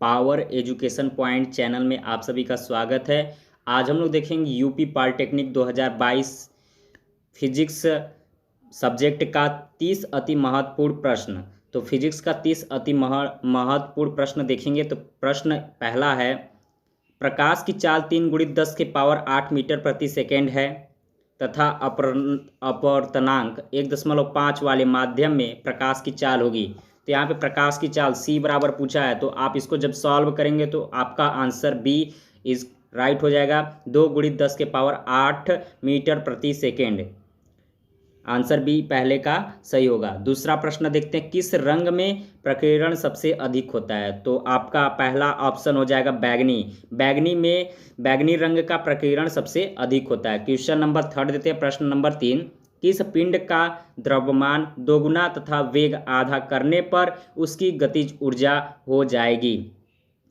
Power education point channel में आप सभी का स्वागत है। आज हम लोग देखेंगे यूपी पॉलिटेक्निक 2022 फिजिक्स सब्जेक्ट का 30 अति महत्वपूर्ण प्रश्न। तो फिजिक्स का 30 अति महत्वपूर्ण प्रश्न देखेंगे। तो प्रश्न पहला है, प्रकाश की चाल 3 × 10⁸ मीटर प्रति सेकेंड है तथा अपवर्तनांक 1.5 वाले माध्यम में प्रकाश की चाल होगी। तो यहाँ पे प्रकाश की चाल c बराबर पूछा है, तो आप इसको जब सॉल्व करेंगे तो आपका आंसर बी इज राइट हो जाएगा। 2 × 10⁸ मीटर प्रति सेकेंड, आंसर बी पहले का सही होगा। दूसरा प्रश्न देखते हैं, किस रंग में प्रकीर्णन सबसे अधिक होता है। तो आपका पहला ऑप्शन हो जाएगा बैगनी। बैगनी रंग का प्रकीर्णन सबसे अधिक होता है। क्वेश्चन नंबर 3 देते हैं। प्रश्न नंबर 3, किस पिंड का द्रव्यमान दोगुना तथा वेग आधा करने पर उसकी गतिज ऊर्जा हो जाएगी।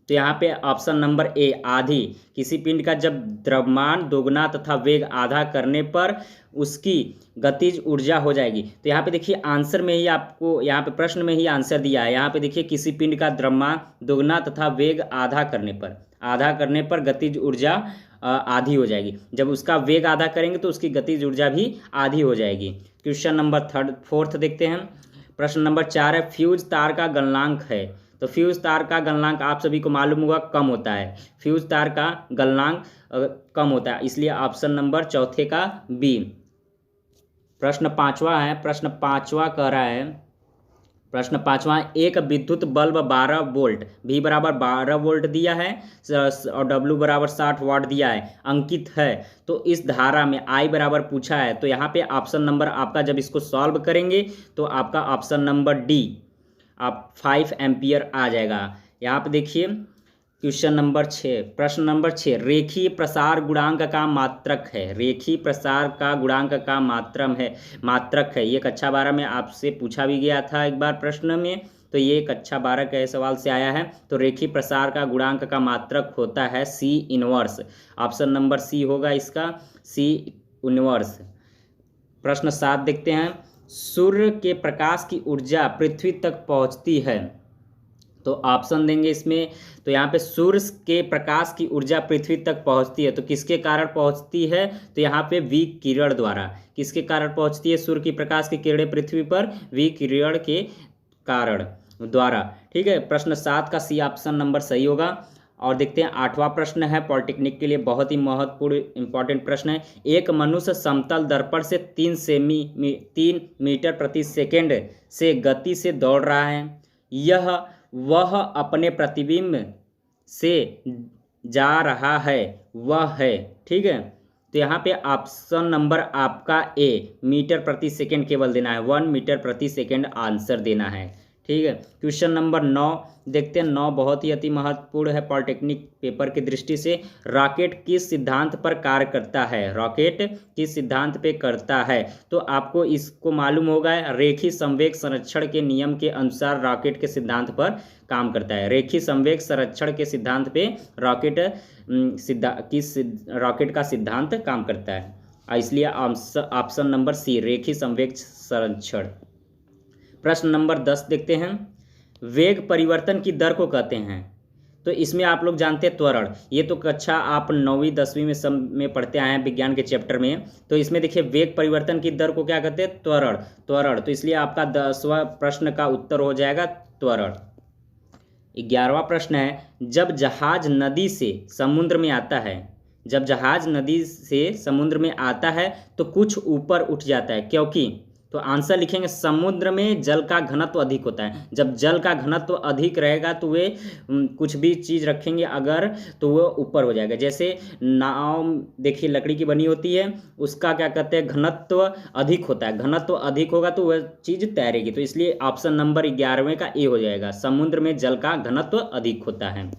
तो यहाँ पे ऑप्शन नंबर ए आधी। किसी पिंड का जब द्रव्यमान दोगुना तथा वेग आधा करने पर उसकी गतिज ऊर्जा हो जाएगी। तो यहाँ पे देखिए आंसर में ही आपको, यहाँ पे प्रश्न में ही आंसर दिया है। यहाँ पे देखिए किसी पिंड का द्रव्यमान दोगुना तथा वेग आधा करने पर गतिज ऊर्जा आधी हो जाएगी। जब उसका वेग आधा करेंगे तो उसकी गतिज ऊर्जा भी आधी हो जाएगी। क्वेश्चन नंबर 4 देखते हैं। प्रश्न नंबर 4 है, फ्यूज तार का गलनांक है। तो फ्यूज तार का गलनांक आप सभी को मालूम होगा कम होता है। फ्यूज तार का गलनांक कम होता है, इसलिए ऑप्शन नंबर 4 का बी। प्रश्न 5वां है। प्रश्न 5वां कह रहा है, एक विद्युत बल्ब 12 वोल्ट, V बराबर 12 वोल्ट दिया है और W बराबर 60 वाट दिया है, अंकित है। तो इस धारा में I बराबर पूछा है। तो यहाँ पे ऑप्शन नंबर आपका जब इसको सॉल्व करेंगे तो आपका ऑप्शन नंबर डी आप 5 एम्पियर आ जाएगा। यहाँ पे देखिए क्वेश्चन नंबर 6। प्रश्न नंबर 6, रेखीय प्रसार गुणांक का मात्रक है। रेखीय प्रसार का गुणांक का मात्रक है। ये कक्षा 12 में आपसे पूछा भी गया था एक बार प्रश्न में। तो ये कक्षा 12 के सवाल से आया है। तो रेखीय प्रसार का गुणांक का मात्रक होता है C inverse. Option number C होगा इसका, C इनवर्स। प्रश्न 7 देखते हैं, सूर्य के प्रकाश की ऊर्जा पृथ्वी तक पहुंचती है। तो ऑप्शन देंगे इसमें। तो यहाँ पे सूर्य के प्रकाश की ऊर्जा पृथ्वी तक पहुँचती है, तो किसके कारण पहुँचती है। तो यहाँ पे विकिरण द्वारा। किसके कारण पहुँचती है सूर्य की प्रकाश की किरणें पृथ्वी पर? विकिरण के कारण द्वारा। ठीक है, प्रश्न 7 का सी ऑप्शन नंबर सही होगा। और देखते हैं 8वां प्रश्न है, पॉलिटेक्निक के लिए बहुत ही महत्वपूर्ण इंपॉर्टेंट प्रश्न है। एक मनुष्य समतल दर्पण से 3 मीटर प्रति सेकेंड से गति से दौड़ रहा है। वह अपने प्रतिबिंब से जा रहा है, वह है। ठीक है, तो यहाँ पे ऑप्शन नंबर आपका ए मीटर प्रति सेकेंड केवल देना है, 1 मीटर प्रति सेकेंड आंसर देना है। ठीक है, क्वेश्चन नंबर 9 देखते हैं। 9 बहुत ही अति महत्वपूर्ण है पॉलिटेक्निक पेपर की दृष्टि से। रॉकेट किस सिद्धांत पर कार्य करता है। रॉकेट किस सिद्धांत पे करता है। तो आपको इसको मालूम होगा, रेखीय संवेग संरक्षण के नियम के अनुसार रॉकेट के सिद्धांत पर काम करता है। रेखीय संवेग संरक्षण के सिद्धांत पे रॉकेट का सिद्धांत काम करता है, इसलिए ऑप्शन नंबर सी रेखीय संवेग संरक्षण। प्रश्न नंबर 10 देखते हैं, वेग परिवर्तन की दर को कहते हैं। तो इसमें आप लोग जानते हैं त्वरण। ये तो कक्षा आप 9वीं 10वीं में पढ़ते आए हैं विज्ञान के चैप्टर में। तो इसमें देखिए वेग परिवर्तन की दर को क्या कहते हैं? त्वरण। तो इसलिए आपका 10वां प्रश्न का उत्तर हो जाएगा त्वरण। 11वां प्रश्न है, जब जहाज नदी से समुद्र में आता है तो कुछ ऊपर उठ जाता है, क्योंकि। तो आंसर लिखेंगे, समुद्र में जल का घनत्व अधिक होता है। जब जल का घनत्व अधिक रहेगा तो वे कुछ भी चीज़ रखेंगे अगर, तो वो ऊपर हो जाएगा। जैसे नाव देखिए लकड़ी की बनी होती है, उसका क्या कहते हैं, घनत्व अधिक होता है। घनत्व अधिक होगा तो वह चीज़ तैरेगी। तो इसलिए ऑप्शन नंबर 11वें का ए हो जाएगा, समुद्र में जल का घनत्व अधिक होता है।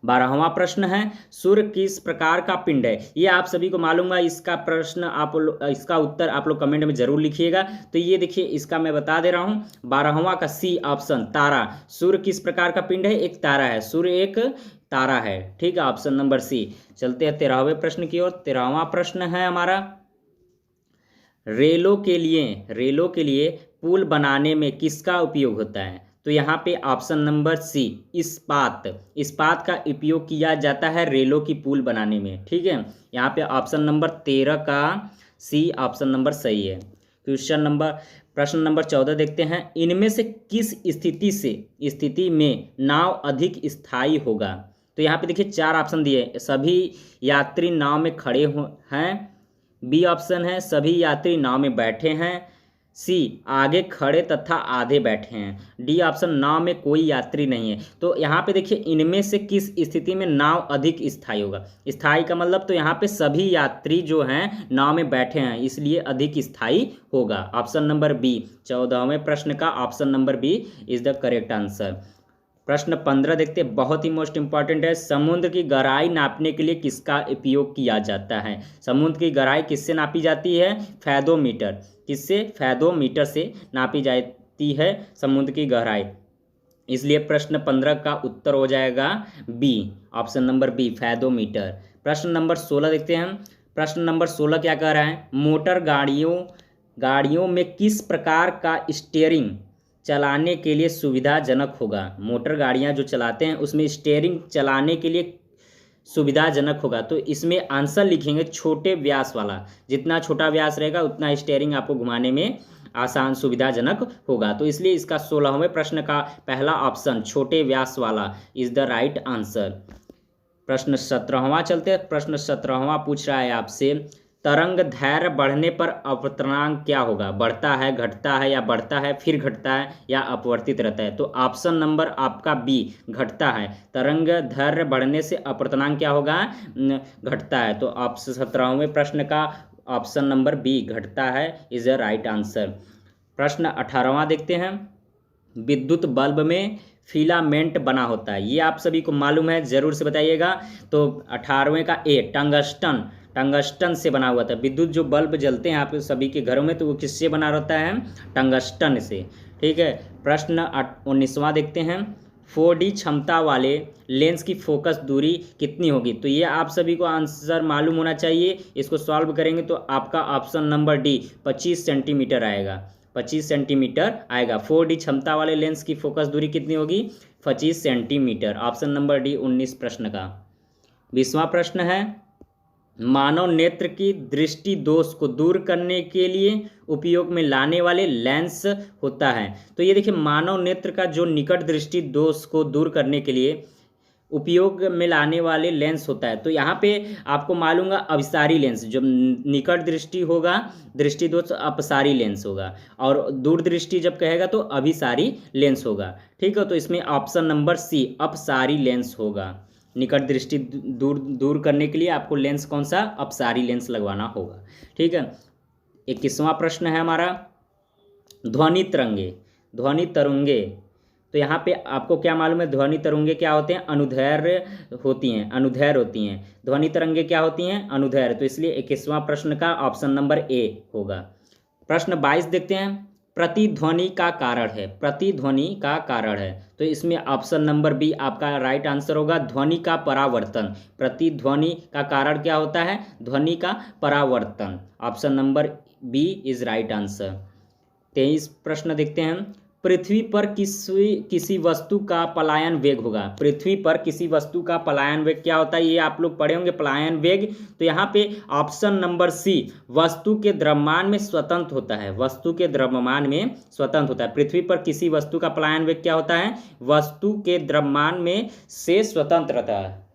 12वां प्रश्न है, सूर्य किस प्रकार का पिंड है। ये आप सभी को मालूम है। इसका उत्तर आप लोग कमेंट में जरूर लिखिएगा। तो ये देखिए इसका मैं बता दे रहा हूँ। 12वां का सी ऑप्शन, तारा। सूर्य किस प्रकार का पिंड है? एक तारा है। सूर्य एक तारा है। ठीक है, ऑप्शन नंबर सी। चलते हैं 13वें प्रश्न की ओर। 13वां प्रश्न है हमारा, रेलों के लिए पुल बनाने में किसका उपयोग होता है। तो यहाँ पे ऑप्शन नंबर सी इस्पात, इस्पात का उपयोग किया जाता है रेलों की पुल बनाने में। ठीक है, यहाँ पे ऑप्शन नंबर 13 का सी ऑप्शन नंबर सही है। प्रश्न नंबर 14 देखते हैं, इनमें से किस स्थिति में नाव अधिक स्थायी होगा। तो यहाँ पे देखिए 4 ऑप्शन दिए, सभी यात्री नाव में खड़े हैं, बी ऑप्शन है सभी यात्री नाव में बैठे हैं, सी आगे खड़े तथा आधे बैठे हैं, डी ऑप्शन नाव में कोई यात्री नहीं है। तो यहाँ पे देखिए इनमें से किस स्थिति में नाव अधिक स्थायी होगा। स्थायी का मतलब तो यहाँ पे सभी यात्री जो हैं नाव में बैठे हैं, इसलिए अधिक स्थायी होगा। ऑप्शन नंबर बी, 14वें प्रश्न का option number B is the correct answer. प्रश्न 15 देखते हैं, बहुत ही मोस्ट इंपॉर्टेंट है, समुद्र की गहराई नापने के लिए किसका उपयोग किया जाता है। समुद्र की गहराई किससे नापी जाती है, फैदोमीटर। किससे, फैदोमीटर से नापी जाती है समुद्र की गहराई, इसलिए प्रश्न 15 का उत्तर हो जाएगा B, option number B, fathometer. प्रश्न नंबर 16 देखते हैं, प्रश्न नंबर 16 क्या कह रहा है, मोटर गाड़ियों में किस प्रकार का स्टीयरिंग चलाने के लिए सुविधाजनक होगा। मोटर गाड़ियां जो चलाते हैं उसमें स्टीयरिंग चलाने के लिए सुविधाजनक होगा। तो इसमें आंसर लिखेंगे छोटे व्यास वाला, जितना छोटा व्यास रहेगा उतना स्टीयरिंग आपको घुमाने में आसान सुविधाजनक होगा। तो इसलिए इसका 16वें प्रश्न का पहला ऑप्शन छोटे व्यास वाला इज द राइट आंसर। प्रश्न 17वां चलते हैं। प्रश्न 17वां पूछ रहा है आपसे, तरंग दैर्घ्य बढ़ने पर अपवर्तनांक क्या होगा। बढ़ता है, घटता है, या बढ़ता है फिर घटता है, या अपवर्तित रहता है। तो ऑप्शन नंबर आपका बी, घटता है। तरंग दैर्घ्य बढ़ने से अपवर्तनांक क्या होगा, घटता है। तो ऑप्शन 17वें प्रश्न का ऑप्शन नंबर बी, घटता है, इज अ राइट आंसर। प्रश्न 18वां देखते हैं, विद्युत बल्ब में फिलामेंट बना होता है, ये आप सभी को मालूम है, जरूर से बताइएगा। तो 18वें का ए, टंगस्टन से बना हुआ था। विद्युत जो बल्ब जलते हैं आप सभी के घरों में, तो वो किससे बना रहता है, टंगस्टन से। ठीक है, प्रश्न 19वां देखते हैं, 4D क्षमता वाले लेंस की फोकस दूरी कितनी होगी। तो ये आप सभी को आंसर मालूम होना चाहिए। इसको सॉल्व करेंगे तो आपका ऑप्शन नंबर डी 25 सेंटीमीटर आएगा, 25 सेंटीमीटर आएगा। 4D क्षमता वाले लेंस की फोकस दूरी कितनी होगी, 25 सेंटीमीटर। ऑप्शन नंबर डी 19 प्रश्न का। 20वां प्रश्न है, मानव नेत्र की दृष्टि दोष को दूर करने के लिए उपयोग में लाने वाले लेंस होता है। तो ये देखिए मानव नेत्र का जो निकट दृष्टि दोष को दूर करने के लिए उपयोग में लाने वाले लेंस होता है। तो यहाँ पे आपको मालूम है अपसारी लेंस, जो निकट दृष्टि होगा दृष्टि दोष अपसारी लेंस होगा, और दूर दृष्टि जब कहेगा तो अभिसारी लेंस होगा। ठीक है, तो इसमें ऑप्शन नंबर सी अपसारी लेंस होगा। निकट दृष्टि दूर करने के लिए आपको लेंस कौन सा, अपसारी लेंस लगवाना होगा। ठीक है, 21वां प्रश्न है हमारा, ध्वनि तरंगे। तो यहाँ पे आपको क्या मालूम है, ध्वनि तरंगे क्या होते हैं, अनुदैर्घ्य होती हैं। ध्वनि तरंगे क्या होती हैं, अनुदैर्घ्य। तो इसलिए 21वां प्रश्न का ऑप्शन नंबर ए होगा। प्रश्न 22 देखते हैं, प्रतिध्वनि का कारण है। तो इसमें ऑप्शन नंबर बी आपका राइट आंसर होगा, ध्वनि का परावर्तन। प्रतिध्वनि का कारण क्या होता है, ध्वनि का परावर्तन। Option number B is right answer. 23 प्रश्न देखते हैं, पृथ्वी पर किसी वस्तु का पलायन वेग होगा। पृथ्वी पर किसी वस्तु का पलायन वेग क्या होता है, ये आप लोग पढ़े होंगे, पलायन वेग। तो यहाँ पे ऑप्शन नंबर सी वस्तु के द्रव्यमान में स्वतंत्र होता है। वस्तु के द्रव्यमान में स्वतंत्र होता है। पृथ्वी पर किसी वस्तु का पलायन वेग क्या होता है, वस्तु के द्रव्यमान में से स्वतंत्र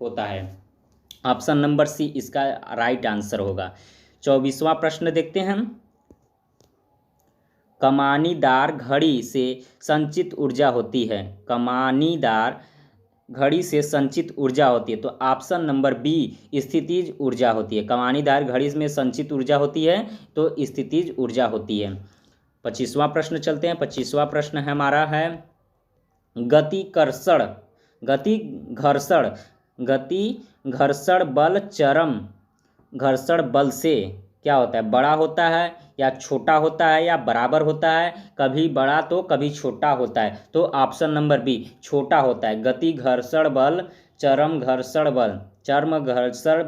होता है। ऑप्शन नंबर सी इसका राइट आंसर होगा। 24वां प्रश्न देखते हैं, कमानीदार घड़ी से संचित ऊर्जा होती है। कमानीदार घड़ी से संचित ऊर्जा होती है। तो ऑप्शन नंबर बी स्थितिज ऊर्जा होती है। कमानीदार घड़ी में संचित ऊर्जा होती है तो स्थितिज ऊर्जा होती है। 25वां प्रश्न चलते हैं। 25वां प्रश्न है हमारा है, गति घर्षण बल चरम घर्षण बल से क्या होता है, बड़ा होता है या छोटा होता है या बराबर होता है, कभी बड़ा तो कभी छोटा होता है। तो ऑप्शन नंबर बी छोटा होता है। गति घर्षण बल चरम घर्षण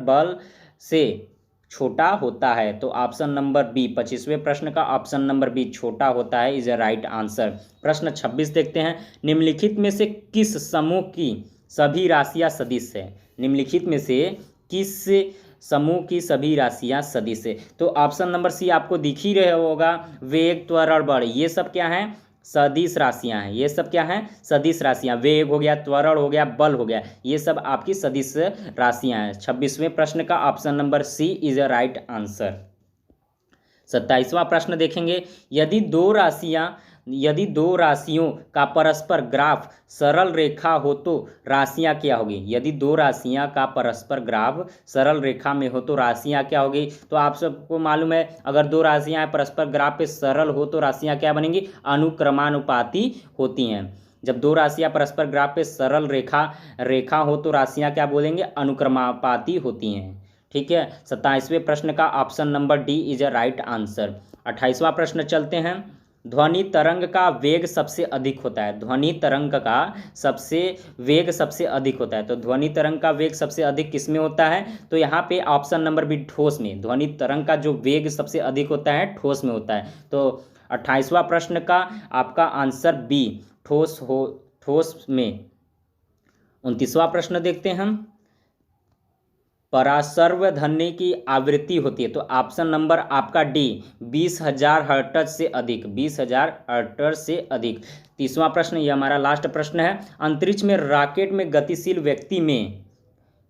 बल से छोटा होता है। तो ऑप्शन नंबर बी, 25वें प्रश्न का ऑप्शन नंबर बी छोटा होता है इज अ राइट आंसर। प्रश्न 26 देखते हैं। निम्नलिखित में से किस समूह की सभी राशियां सदिश है? निम्नलिखित में से किस समूह की सभी राशियां सदिश है? तो ऑप्शन नंबर सी आपको दिख ही रहा होगा, वेग, त्वरण, बल, ये सब क्या है? सदिश राशियां हैं। ये सब क्या हैं? सदिश राशियां। वेग हो गया, त्वरण हो गया, बल हो गया, ये सब आपकी सदिश राशियां हैं। 26वें प्रश्न का option number C is a right answer. 27वां प्रश्न देखेंगे। यदि दो राशियों का परस्पर ग्राफ सरल रेखा हो तो राशियां क्या होगी? यदि दो राशियां का परस्पर ग्राफ सरल रेखा में हो तो राशियां क्या होगी? तो आप सबको मालूम है, अगर दो राशियां परस्पर ग्राफ पे सरल हो तो राशियां क्या बनेंगी? अनुक्रमानुपाती होती हैं। जब दो राशियां परस्पर ग्राफ पे सरल रेखा हो तो राशियां क्या बोलेंगे? अनुक्रमानुपाती होती हैं। ठीक है। 27वें प्रश्न का option number D is a right answer. 28वां प्रश्न चलते हैं। ध्वनि तरंग का वेग सबसे अधिक होता है। ध्वनि तरंग का वेग सबसे अधिक होता है। तो ध्वनि तरंग का वेग सबसे अधिक किस में होता है? तो यहाँ पे ऑप्शन नंबर बी ठोस में। ध्वनि तरंग का जो वेग सबसे अधिक होता है ठोस में होता है। तो 28वां प्रश्न का आपका आंसर बी, ठोस में। 29वां प्रश्न देखते हैं हम। परासर्व ध्वनि की आवृत्ति होती है। तो ऑप्शन नंबर आपका डी, 20,000 हर्ट्ज से अधिक। 20,000 हर्ट्ज से अधिक। 30वां प्रश्न, ये हमारा लास्ट प्रश्न है। अंतरिक्ष में रॉकेट में गतिशील व्यक्ति में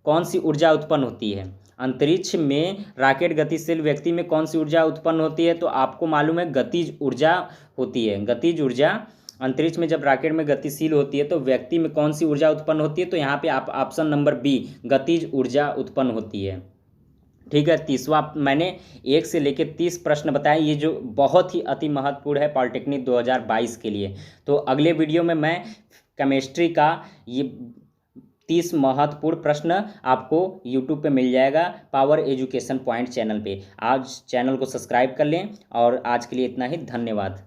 कौन सी ऊर्जा उत्पन्न होती है? अंतरिक्ष में रॉकेट गतिशील व्यक्ति में कौन सी ऊर्जा उत्पन्न होती है? तो आपको मालूम है गतिज ऊर्जा होती है। गतिज ऊर्जा अंतरिक्ष में जब रॉकेट में गतिशील होती है तो व्यक्ति में कौन सी ऊर्जा उत्पन्न होती है? तो यहाँ पे आप ऑप्शन नंबर बी, गतिज ऊर्जा उत्पन्न होती है। ठीक है। 30वां, मैंने 1 से लेकर 30 प्रश्न बताए, ये जो बहुत ही अति महत्वपूर्ण है पॉलिटेक्निक 2022 के लिए। तो अगले वीडियो में मैं केमिस्ट्री का ये 30 महत्वपूर्ण प्रश्न आपको यूट्यूब पे मिल जाएगा, पावर एजुकेशन पॉइंट चैनल पे। आज चैनल को सब्सक्राइब कर लें और आज के लिए इतना ही। धन्यवाद।